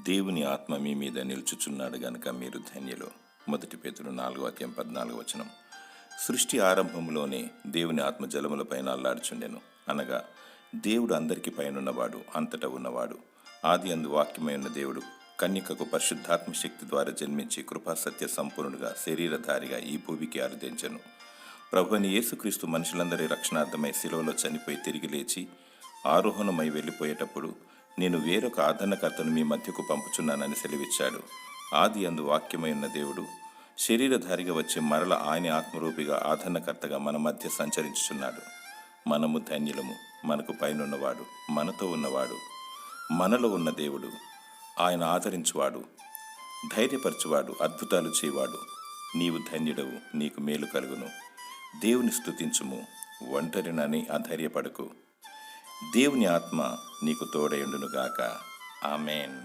దేవుని ఆత్మ మీ మీద నిలుచుచున్నాడు గనుక మీరు ధన్యులు. 1 పేతురు 4:14. సృష్టి ఆరంభంలోనే దేవుని ఆత్మ జలములపైన అల్లాడుచుండెను. అనగా దేవుడు అందరికి పైనున్నవాడు, అంతటా ఉన్నవాడు. ఆది అందు వాక్యమై ఉన్న దేవుడు కన్యకకు పరిశుద్ధాత్మ శక్తి ద్వారా జన్మించి కృపాసత్య సంపూర్ణుడుగా శరీరధారిగా ఈ భూమికి అరుదించెను. ప్రభువైన యేసుక్రీస్తు మనుషులందరి రక్షణార్థమై శిలువలో చనిపోయి తిరిగి లేచి ఆరోహణమై వెళ్ళిపోయేటప్పుడు, నేను వేరొక ఆదరణకర్తను మీ మధ్యకు పంపుచున్నానని సెలవిచ్చాడు. ఆది అందు వాక్యమై ఉన్న దేవుడు శరీరధారిగా వచ్చి మరల ఆయన ఆత్మరూపిగా ఆదరణకర్తగా మన మధ్య సంచరించుచున్నాడు. మనము ధన్యులము. మనకు పైనున్నవాడు, మనతో ఉన్నవాడు, మనలో ఉన్న దేవుడు, ఆయన ఆదరించువాడు, ధైర్యపరచువాడు, అద్భుతాలు చేయవాడు. నీవు ధన్యుడవు, నీకు మేలు కలుగును. దేవుని స్తుతించుము, ఒంటరినని అధైర్యపడకు. దేవుని ఆత్మ నీకు తోడయుండునుగాక. ఆమేన్.